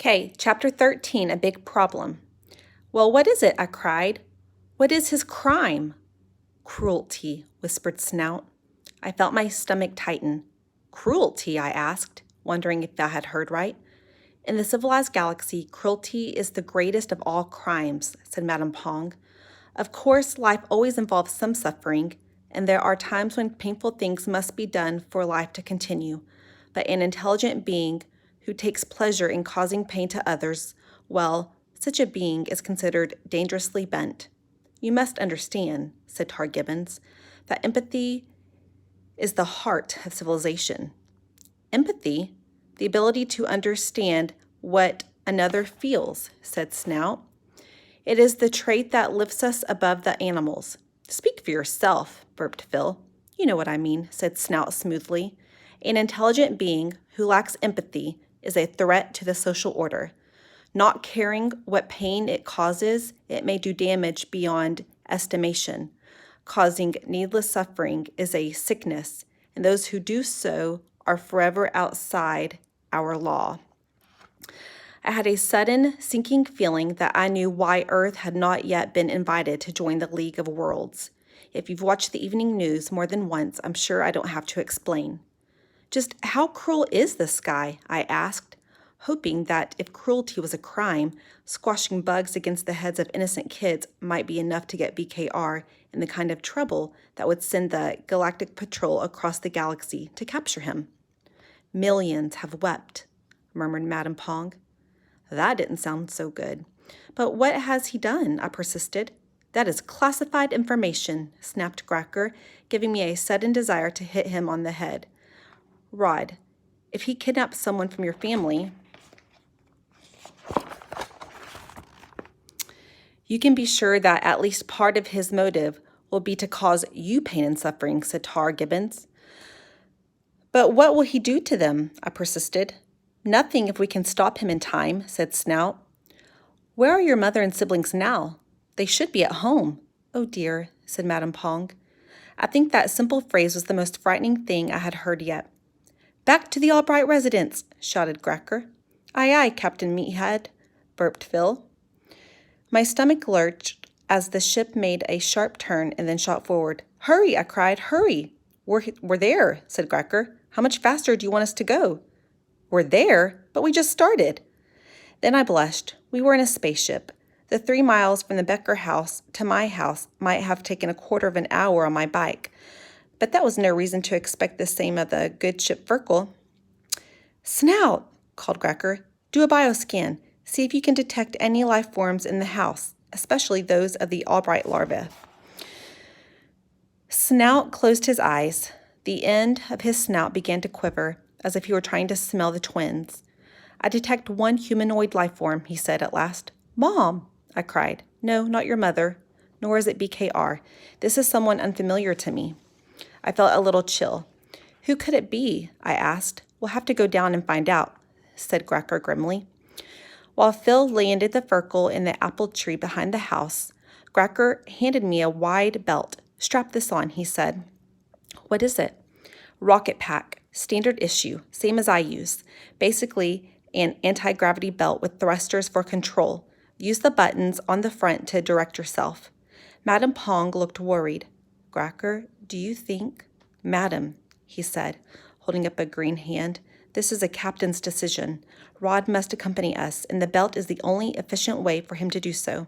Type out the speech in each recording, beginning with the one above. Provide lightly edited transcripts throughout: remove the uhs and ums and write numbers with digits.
Okay, Chapter 13, A Big Problem. Well, what is it? I cried. What is his crime? Cruelty, whispered Snout. I felt my stomach tighten. Cruelty, I asked, wondering if I had heard right. In the civilized galaxy, cruelty is the greatest of all crimes, said Madame Pong. Of course, life always involves some suffering, and there are times when painful things must be done for life to continue. But an intelligent being who takes pleasure in causing pain to others, well, such a being is considered dangerously bent. You must understand, said Tar Gibbons, that empathy is the heart of civilization. Empathy? The ability to understand what another feels, said Snout. It is the trait that lifts us above the animals. Speak for yourself, burped Phil. You know what I mean, said Snout smoothly. An intelligent being who lacks empathy is a threat to the social order. Not caring what pain it causes, it may do damage beyond estimation. Causing needless suffering is a sickness, and those who do so are forever outside our law. I had a sudden sinking feeling that I knew why Earth had not yet been invited to join the League of Worlds. If you've watched the evening news more than once, I'm sure I don't have to explain. Just how cruel is this guy? I asked, hoping that if cruelty was a crime, squashing bugs against the heads of innocent kids might be enough to get BKR in the kind of trouble that would send the Galactic Patrol across the galaxy to capture him. Millions have wept, murmured Madame Pong. That didn't sound so good. But what has he done? I persisted. That is classified information, snapped Gracker, giving me a sudden desire to hit him on the head. Rod, if he kidnaps someone from your family, you can be sure that at least part of his motive will be to cause you pain and suffering, said Tar Gibbons. But what will he do to them? I persisted. Nothing if we can stop him in time, said Snout. Where are your mother and siblings now? They should be at home. Oh dear, said Madame Pong. I think that simple phrase was the most frightening thing I had heard yet. Back to the Albright residence, shouted Gracker. Aye, aye, Captain Meathead, burped Phil. My stomach lurched as the ship made a sharp turn and then shot forward. Hurry, I cried, hurry. We're there, said Gracker. How much faster do you want us to go? We're there, but we just started. Then I blushed. We were in a spaceship. The 3 miles from the Becker house to my house might have taken a quarter of an hour on my bike, but that was no reason to expect the same of the good ship Firkle. Snout, called Gracker. Do a bioscan. See if you can detect any life forms in the house, especially those of the Albright larvae. Snout closed his eyes. The end of his snout began to quiver, as if he were trying to smell the twins. I detect one humanoid life form, he said at last. Mom, I cried. No, not your mother, nor is it BKR. This is someone unfamiliar to me. I felt a little chill. Who could it be? I asked. We'll have to go down and find out, said Gracker grimly. While Phil landed the Firkle in the apple tree behind the house, Gracker handed me a wide belt. Strap this on, he said. What is it? Rocket Pack, standard issue, same as I use. Basically, an anti-gravity belt with thrusters for control. Use the buttons on the front to direct yourself. Madame Pong looked worried. Gracker, do you think? Madam, he said, holding up a green hand, this is a captain's decision. Rod must accompany us, and the belt is the only efficient way for him to do so.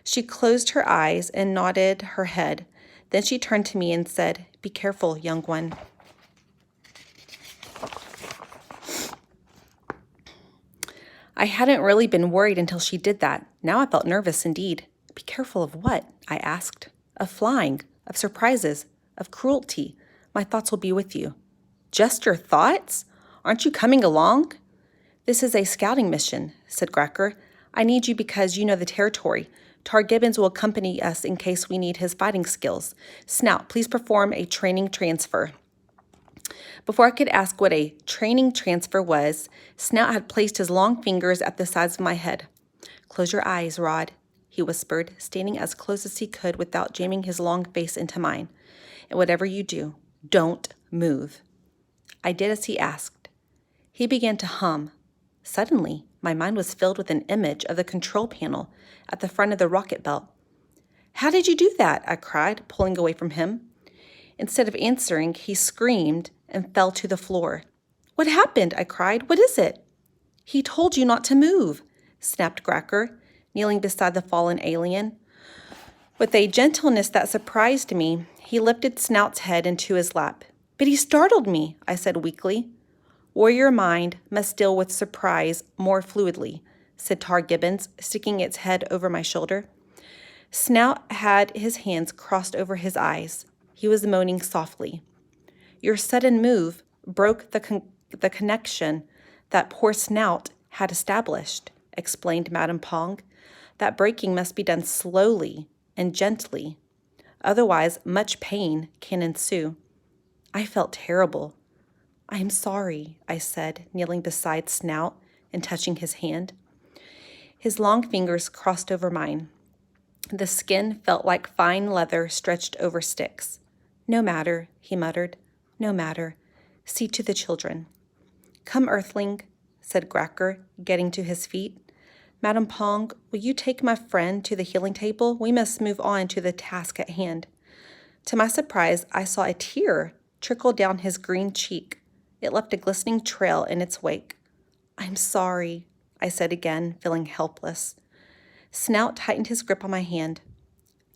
She closed her eyes and nodded her head. Then she turned to me and said, Be careful, young one. I hadn't really been worried until she did that. Now I felt nervous indeed. Be careful of what? I asked. Of flying, of surprises, of cruelty. My thoughts will be with you. Just your thoughts? Aren't you coming along? This is a scouting mission, said Gracker. I need you because you know the territory. Tar Gibbons will accompany us in case we need his fighting skills. Snout, please perform a training transfer. Before I could ask what a training transfer was, Snout had placed his long fingers at the sides of my head. Close your eyes, Rod, he whispered, standing as close as he could without jamming his long face into mine. And whatever you do, don't move. I did as he asked. He began to hum. Suddenly, My mind was filled with an image of the control panel at the front of the rocket belt. "How did you do that?" I cried, pulling away from him. Instead of answering, he screamed and fell to the floor. "What happened?" I cried. "What is it?" "He told you not to move," snapped Gracker, kneeling beside the fallen alien. With a gentleness that surprised me, he lifted Snout's head into his lap. "But he startled me," I said weakly. "Warrior mind must deal with surprise more fluidly," said Tar Gibbons, sticking its head over my shoulder. Snout had his hands crossed over his eyes. He was moaning softly. "Your sudden move broke the connection that poor Snout had established," explained Madame Pong. "That breaking must be done slowly and gently. Otherwise, much pain can ensue." I felt terrible. "I am sorry," I said, kneeling beside Snout and touching his hand. His long fingers crossed over mine. The skin felt like fine leather stretched over sticks. "No matter," he muttered. "No matter. See to the children." "Come, Earthling," said Gracker, getting to his feet. "Madame Pong, will you take my friend to the healing table? We must move on to the task at hand." To my surprise, I saw a tear trickle down his green cheek. It left a glistening trail in its wake. "I'm sorry," I said again, feeling helpless. Snout tightened his grip on my hand.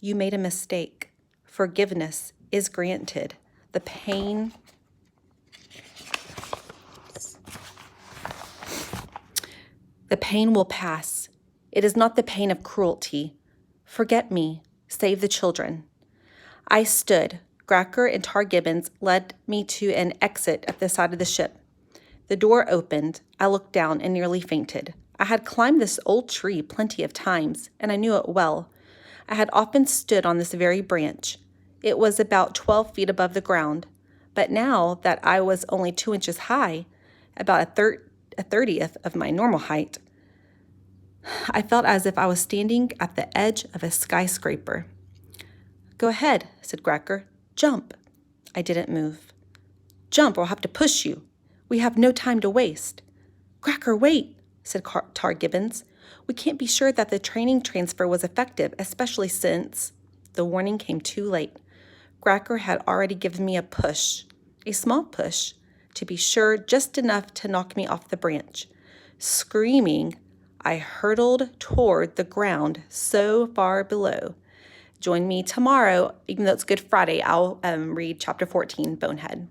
"You made a mistake. Forgiveness is granted. The pain will pass. It is not the pain of cruelty. Forget me. Save the children." I stood. Gracker and Tar Gibbons led me to an exit at the side of the ship. The door opened. I looked down and nearly fainted. I had climbed this old tree plenty of times, and I knew it well. I had often stood on this very branch. It was about 12 feet above the ground, but now that I was only 2 inches high, about a 30th of my normal height, I felt as if I was standing at the edge of a skyscraper. "Go ahead," said Gracker. "Jump." I didn't move. "Jump or I'll have to push you. We have no time to waste." "Gracker, wait," said Tar Gibbons. "We can't be sure that the training transfer was effective, especially since—" The warning came too late. Gracker had already given me a push, a small push, to be sure, just enough to knock me off the branch. Screaming, I hurtled toward the ground so far below. Join me tomorrow. Even though it's Good Friday, I'll read Chapter 14, Bonehead.